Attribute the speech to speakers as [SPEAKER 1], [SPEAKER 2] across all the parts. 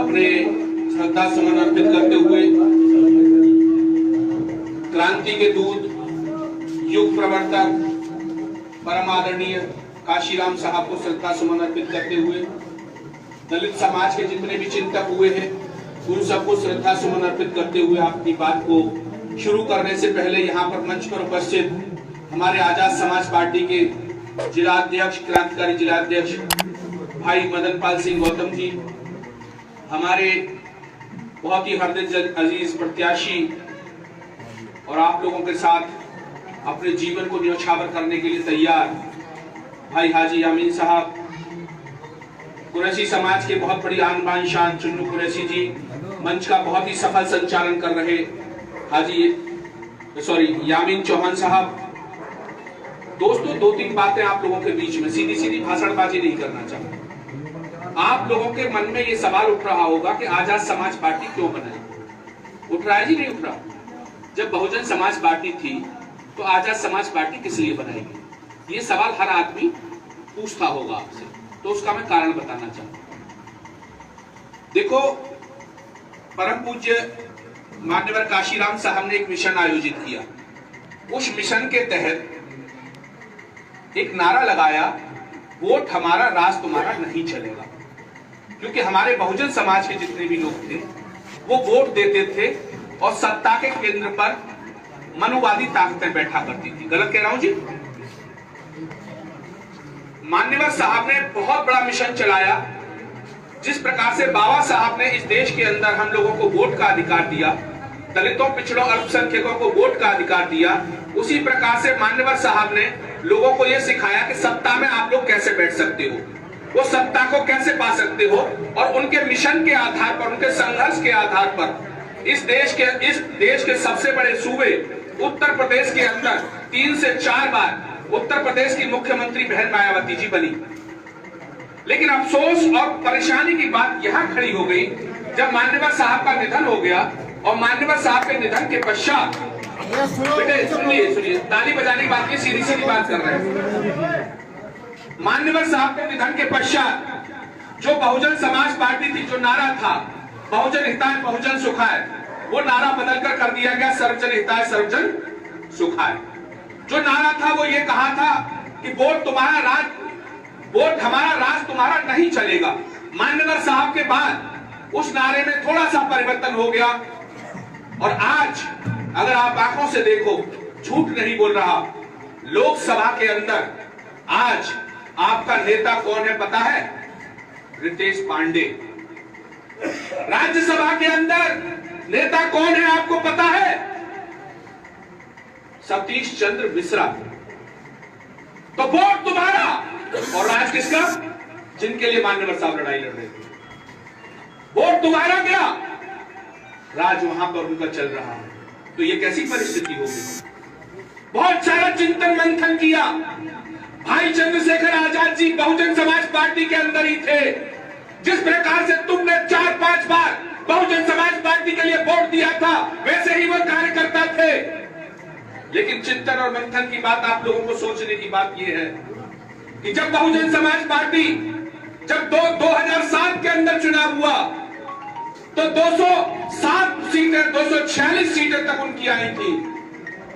[SPEAKER 1] अपने श्रद्धा सुमन अर्पित करते हुए क्रांति के दूत, युग प्रवर्तक, परम आदरणीय काशीराम साहब को श्रद्धा सुमन अर्पित करते हुए दलित समाज के जितने भी चिंतक हुए हैं उन सबको श्रद्धा सुमन अर्पित करते हुए अपनी बात को शुरू करने से पहले यहाँ पर मंच पर उपस्थित हमारे आजाद समाज पार्टी के जिलाध्यक्ष, क्रांतिकारी जिलाध्यक्ष भाई मदन पाल सिंह गौतम जी, हमारे बहुत ही हृदय अजीज प्रत्याशी और आप लोगों के साथ अपने जीवन को न्यौछावर करने के लिए तैयार भाई हाजी यामीन साहब, कुरैशी समाज के बहुत बड़ी आन बान शान चुन्नू कुरैशी जी, मंच का बहुत ही सफल संचालन कर रहे यामीन चौहान साहब। दोस्तों, दो तीन बातें आप लोगों के बीच में, सीधी सीधी भाषणबाजी नहीं करना चाहता। आप लोगों के मन में ये सवाल उठ रहा होगा कि आजाद समाज पार्टी क्यों बनाई? उठ रहा है जी? नहीं उठ रहा? जब बहुजन समाज पार्टी थी तो आजाद समाज पार्टी किस लिए बनाई गई? ये सवाल हर आदमी पूछता होगा आपसे, तो उसका मैं कारण बताना चाहता हूं। देखो, परम पूज्य मान्यवर काशीराम साहब ने एक मिशन आयोजित किया। उस मिशन के तहत एक नारा लगाया, वोट हमारा राज तुम्हारा नहीं चलेगा। क्योंकि हमारे बहुजन समाज के जितने भी लोग थे वो वोट देते थे और सत्ता के केंद्र पर मनुवादी ताकतें बैठा करती थी। गलत कह रहा हूं जी? मान्यवर साहब ने बहुत बड़ा मिशन चलाया। जिस प्रकार से बाबा साहब ने इस देश के अंदर हम लोगों को वोट का अधिकार दिया, दलितों, पिछड़ों, अल्पसंख्यकों को वोट का अधिकार दिया, उसी प्रकार से मान्यवर साहब ने लोगों को यह सिखाया कि सत्ता में आप लोग कैसे बैठ सकते हो, वो सत्ता को कैसे पा सकते हो। और उनके मिशन के आधार पर, उनके संघर्ष के आधार पर इस देश के सबसे बड़े सूबे उत्तर प्रदेश के अंदर 3 से 4 बार उत्तर प्रदेश की मुख्यमंत्री बहन मायावती जी बनी। लेकिन अफसोस और परेशानी की बात यहां खड़ी हो गई जब मान्यवर साहब का निधन हो गया। और मान्यवर साहब के निधन के पश्चात, बेटे सुनिए, ताली बजाने की बात नहीं, सीधी सीधी बात कर रहे हैं। मान्यवर साहब के निधन के पश्चात जो बहुजन समाज पार्टी थी, जो नारा था बहुजन हिताय बहुजन सुखाय, वो नारा बदलकर कर दिया गया सर्वजन हिताय सर्वजन सुखाय। जो नारा था वो ये कहा था कि वोट तुम्हारा राज, वोट हमारा राज तुम्हारा नहीं चलेगा। मान्यवर साहब के बाद उस नारे में थोड़ा सा परिवर्तन हो गया और आज अगर आप आंखों से देखो, झूठ नहीं बोल रहा, लोकसभा के अंदर आज आपका नेता कौन है पता है? रितेश पांडे। राज्यसभा के अंदर नेता कौन है आपको पता है? सतीश चंद्र मिश्रा। तो वोट तुम्हारा और राज किसका? जिनके लिए मान्यवर साहब लड़ाई लड़ रहे थे। वोट तुम्हारा क्या, राज वहां पर उनका चल रहा है। तो ये कैसी परिस्थिति हो गई? बहुत सारा चिंतन मंथन किया। भाई चंद्रशेखर आजाद जी बहुजन समाज पार्टी के अंदर ही थे। जिस प्रकार से तुमने 4-5 बार बहुजन समाज पार्टी के लिए वोट दिया था, वैसे ही वो कार्यकर्ता थे। लेकिन चिंतन और मंथन की बात, आप लोगों को सोचने की बात यह है कि जब बहुजन समाज पार्टी, जब 2007 के अंदर चुनाव हुआ तो 207 सीटें, 246 सीटें तक उनकी आई थी।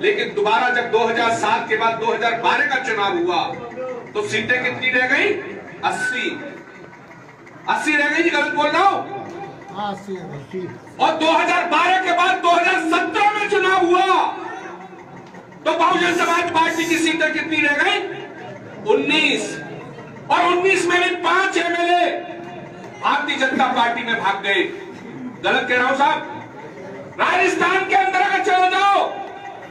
[SPEAKER 1] लेकिन दोबारा जब 2007 के बाद 2012 का चुनाव हुआ तो सीटें कितनी रह गई? 80 रह गई जी। गलत बोल रहा हूं?
[SPEAKER 2] 80।
[SPEAKER 1] और 2012 के बाद 2017 में चुनाव हुआ तो बहुजन समाज पार्टी की सीटें कितनी रह गई? 19। और 19 में भी 5 एमएलए भारतीय जनता पार्टी में भाग गए। गलत कह रहा हूं साहब? राजस्थान के अंदर अगर चले जाओ,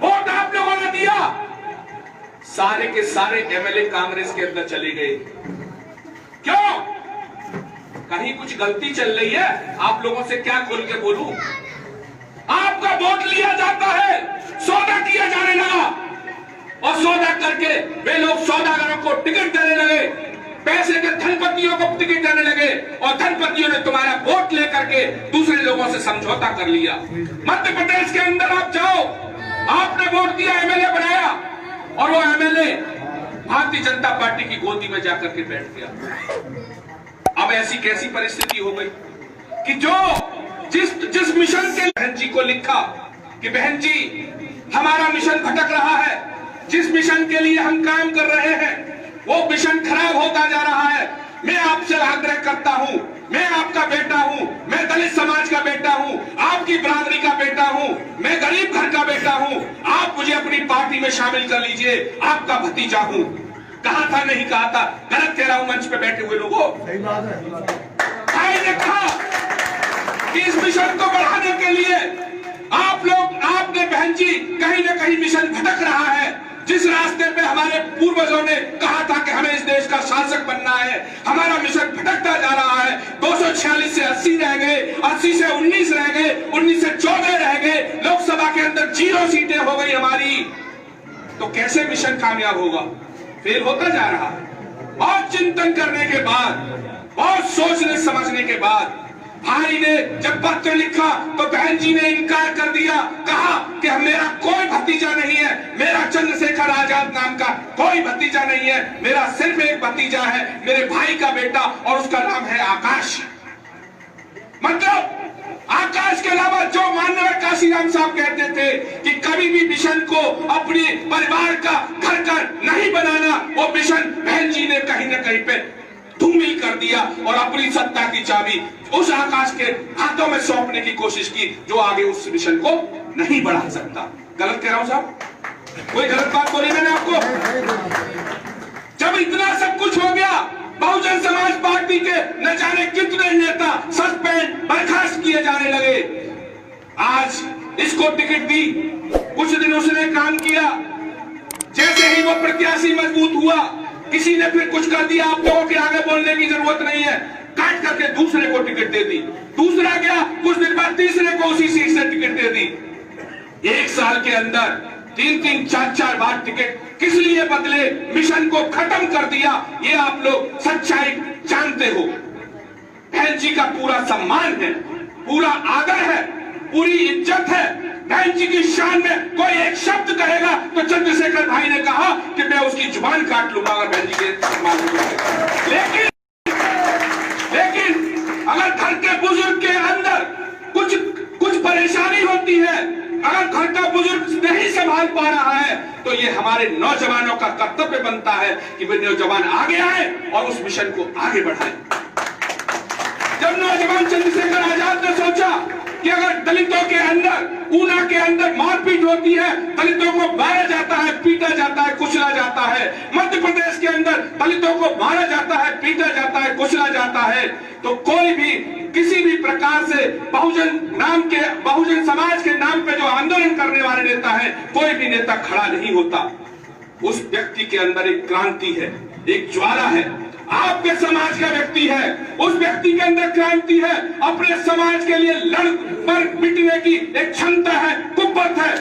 [SPEAKER 1] वोट आप लोगों ने दिया, सारे के सारे एमएलए कांग्रेस के अंदर चले गए। क्यों? कहीं कुछ गलती चल रही है? आप लोगों से क्या खोल के बोलूं? आपका वोट लिया जाता है, सौदा किया जाने लगा और सौदा करके वे लोग सौदागरों को टिकट देने लगे, पैसे के धनपतियों को टिकट देने लगे और धनपतियों ने तुम्हारा वोट लेकर के दूसरे लोगों से समझौता कर लिया। मध्य प्रदेश के अंदर आप जाओ, आपने वोट दिया, एमएलए बनाया और वो एमएलए भारतीय जनता पार्टी की गोदी में जाकर के बैठ गया। अब ऐसी कैसी परिस्थिति हो गई? कि जो जिस मिशन के बहन जी को लिखा कि बहन जी हमारा मिशन भटक रहा है, जिस मिशन के लिए हम काम कर रहे हैं वो मिशन खराब होता जा रहा है। मैं आपसे आग्रह करता हूं, मैं आपका बेटा हूं, मैं दलित समाज का बेटा हूं, आपकी बरादरी का बेटा हूं, मैं गरीब घर का बेटा हूं, आप मुझे अपनी पार्टी में शामिल कर लीजिए, आपका भतीजा हूं। कहा था नहीं कहा था? गलत कह रहा हूं मंच पे बैठे हुए लोगों?
[SPEAKER 2] सही बात है।
[SPEAKER 1] भाई ने कहा कि इस मिशन को बढ़ाने के लिए आपने बहन जी कहीं ना कहीं मिशन भटक रहा है। जिस रास्ते पे हमारे पूर्वजों ने कहा था कि हमें इस देश का शासक बनना है, हमारा मिशन भटकता जा रहा है। 246 से 80 रह गए, 80 से 19 रह गए, 19 से 14 रह गए, लोकसभा के अंदर 0 सीटें हो गई हमारी। तो कैसे मिशन कामयाब होगा? फेल होता जा रहा है। और चिंतन करने के बाद और सोचने समझने के बाद भाई ने जब पत्र लिखा तो बहन जी ने इनकार कर दिया, कहा कि मेरा कोई भतीजा नहीं है, मेरा चंद्रशेखर आजाद नाम का कोई भतीजा नहीं है, मेरा सिर्फ एक भतीजा है, मेरे भाई का बेटा, और उसका नाम है आकाश। मतलब आकाश के अलावा जो माननीय काशीराम साहब कहते थे कि कभी भी मिशन को अपने परिवार का घर का नहीं बनाना, वो मिशन बहन जी ने कहीं ना कहीं पे धूमिल कर दिया और अपनी सत्ता की चाबी उस आकाश के हाथों में सौंपने की कोशिश की जो आगे उस मिशन को नहीं बढ़ा सकता। गलत कह रहा हूं साहब? कोई गलत बात बोली मैंने आपको? जब इतना सब कुछ हो गया, बहुजन समाज पार्टी के न जाने कितने नेता सस्पेंड बर्खास्त किए जाने लगे। आज इसको टिकट दी, कुछ दिन उसने काम किया, जैसे ही वो प्रत्याशी मजबूत हुआ किसी ने फिर कुछ कर दिया, आप लोगों के आगे बोलने की जरूरत नहीं है, काट करके दूसरे को टिकट दे दी। दूसरा गया, कुछ दिन बाद तीसरे को उसी सीट से टिकट दे दी। एक साल के अंदर 3-3, 4-4 बार टिकट किस लिए बदले? मिशन को खत्म कर दिया। ये आप लोग सच्चाई जानते हो। बहन जी का पूरा सम्मान है, पूरा आदर है, पूरी इज्जत है। बहन जी की शान में कोई एक शब्द कहेगा तो चंद्रशेखर भाई ने कहा कि मैं उसकी जुबान काट लूंगा अगर बहन जी के सम्मान में। लेकिन अगर घर के बुजुर्ग के अंदर कुछ परेशानी होती है, अगर घर का बुजुर्ग नहीं संभाल पा रहा है, तो ये हमारे नौजवानों का कर्तव्य बनता है कि वे नौजवान आगे आए और उस मिशन को आगे बढ़ाएं। जब नौजवान चंद्रशेखर आजाद ने सोचा कि अगर दलितों के अंदर, ऊना के अंदर मारपीट होती है, दलितों को मारा जाता है, पीटा जाता है, कुचला जाता है, मध्य प्रदेश के अंदर दलितों को मारा जाता है, पीटा जाता है, कुचला जाता है, तो कोई भी किसी भी प्रकार से बहुजन समाज के नाम पे जो आंदोलन करने वाले नेता है, कोई भी नेता खड़ा नहीं होता। उस व्यक्ति के अंदर एक क्रांति है, एक ज्वाला है, आपके समाज का व्यक्ति है, उस व्यक्ति के अंदर क्रांति है, अपने समाज के लिए लड़ पर मिटने की एक क्षमता है, कुव्वत है।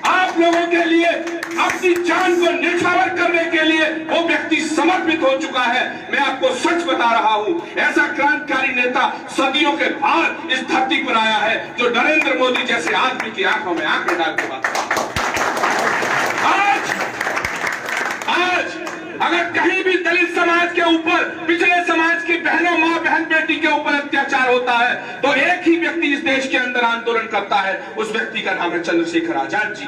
[SPEAKER 1] आप लोगों के लिए अपनी जान को न्यौछावर करने के लिए वो व्यक्ति समर्पित हो चुका है। मैं आपको सच बता रहा हूं, ऐसा क्रांतिकारी नेता सदियों के बाद इस धरती पर आया है जो नरेंद्र मोदी जैसे आदमी की आंखों में आंखें डाल के बात करता है। आज अगर कहीं भी दलित समाज के ऊपर, पिछड़े समाज की बहनों, माँ बहन बेटी के ऊपर अत्याचार होता है तो एक ही व्यक्ति इस देश के अंदर आंदोलन करता है, उस व्यक्ति का नाम है चंद्रशेखर आजाद जी।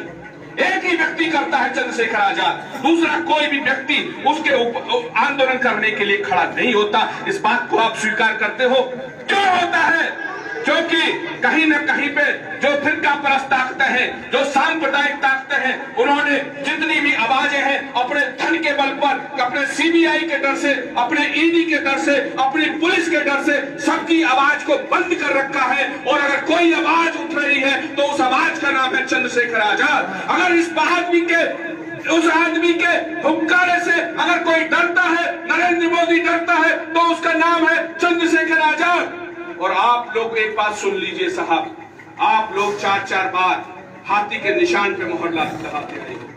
[SPEAKER 1] एक ही व्यक्ति करता है, चंद्रशेखर आजाद। दूसरा कोई भी व्यक्ति उसके ऊपर आंदोलन करने के लिए खड़ा नहीं होता। इस बात को आप स्वीकार करते हो? क्यों होता है? क्योंकि कहीं न कहीं पे जो फिरका परस्त ताकतें हैं, जो सांप्रदायिक ताकतें हैं, उन्होंने जितनी भी आवाजें हैं अपने धन के बल पर, अपने सीबीआई के डर से, अपने ईडी के डर से, अपनी पुलिस के डर से सबकी आवाज को बंद कर रखा है। और अगर कोई आवाज उठ रही है तो उस आवाज का नाम है चंद्रशेखर आजाद। अगर उस आदमी के हुक्कारे से अगर कोई डरता है, नरेंद्र मोदी डरता है, तो उसका नाम है चंद्रशेखर आजाद। और आप लोग एक बात सुन लीजिए साहब, आप लोग 4-4 बार हाथी के निशान पे मोहर लगाते आए हो,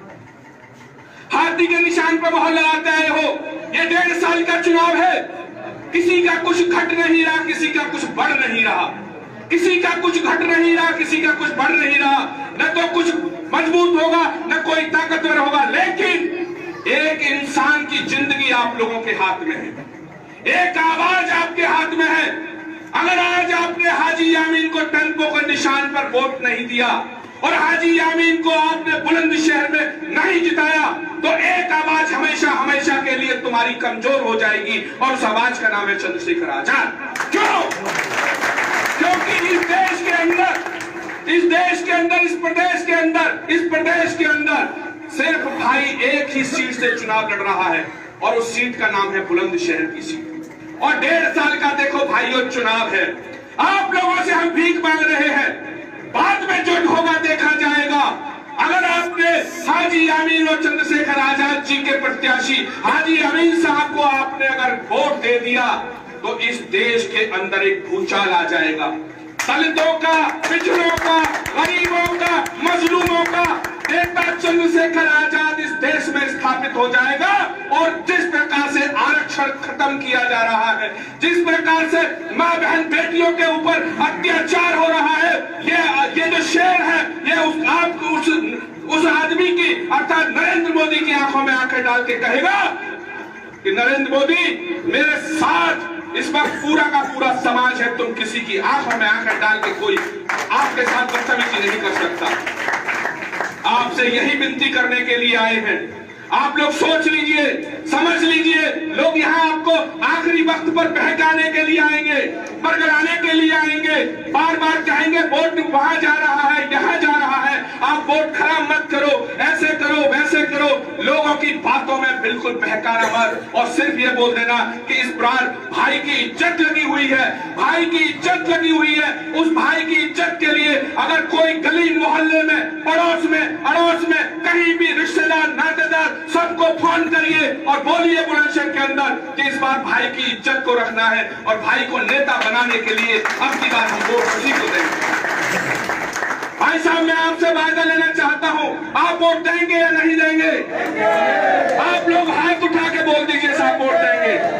[SPEAKER 1] हाथी के निशान पे मोहर लगाते आए हो। ये 1.5 साल का चुनाव है, किसी का कुछ घट नहीं रहा, किसी का कुछ बढ़ नहीं रहा, किसी का कुछ घट नहीं रहा, किसी का कुछ बढ़ नहीं रहा। न तो कुछ मजबूत होगा, न कोई ताकतवर होगा, लेकिन एक इंसान की जिंदगी आप लोगों के हाथ में है, एक आवाज आपके हाथ में है। अगर आज आपने को टंकों के निशान पर वोट नहीं दिया और हाजी यामीन को आपने बुलंदशहर में नहीं जिताया, तो एक आवाज हमेशा हमेशा के लिए तुम्हारी कमजोर हो जाएगी और उस आवाज का नाम है चंद्रशेखर आजाद। क्यों? क्योंकि इस प्रदेश के अंदर सिर्फ भाई एक ही सीट से चुनाव लड़ रहा है और उस सीट का नाम है बुलंदशहर की सीट। और 1.5 साल का देखो भाइयों चुनाव है, आप लोगों से हम भीख मांग रहे हैं, बाद में जो होगा देखा जाएगा। अगर आपने हाजी यामीन और चंद्रशेखर आजाद जी के प्रत्याशी हाजी यामीन साहब को आपने अगर वोट दे दिया तो इस देश के अंदर एक भूचाल आ जाएगा। दलितों का, पिछड़ों का, गरीबों का, मजलूमों का नेता चंद्रशेखर आजाद इस देश में स्थापित हो जाएगा। और जिस प्रकार से आरक्षण खत्म किया जा रहा है, जिस प्रकार से मां बहन बेटियों के ऊपर अत्याचार हो रहा है, ये जो शेर है ये उस आदमी की अर्थात नरेंद्र मोदी की आंखों में आंखें डाल के कहेगा कि नरेंद्र मोदी मेरे साथ इस वक्त पूरा का पूरा समाज है, तुम किसी की आंखों में आंखें डाल के कोई आपके साथ बदतमीजी नहीं कर सकता। आपसे यही विनती करने के लिए आए हैं। आप लोग सोच लीजिए, समझ लीजिए, लोग यहाँ आपको आखिरी वक्त पर बहकाने के लिए आएंगे, बरगलाने के लिए आएंगे, बार बार कहेंगे वोट वहां जा रहा है, यहाँ जा रहा है, आप वोट खराब मत करो, ऐसे करो, वैसे करो। लोगों की बातों में बिल्कुल बहकाना मत और सिर्फ ये बोल देना कि इस बार भाई की इज्जत लगी हुई है, भाई की इज्जत लगी हुई है। उस भाई की इज्जत के लिए अगर कोई गली मोहल्ले में, पड़ोस में, अड़ोस में, कहीं भी रिश्तेदार, नातेदार, सबको फोन करिए और बोलिए बुलंदशहर के अंदर कि इस बार भाई की इज्जत को रखना है और भाई को नेता बनाने के लिए अब की बार हम वोट उसी को देंगे। भाई साहब, मैं आपसे वायदा लेना चाहता हूं, आप वोट देंगे या नहीं देंगे? आप लोग हाथ उठा के बोल दीजिए साहब वोट देंगे।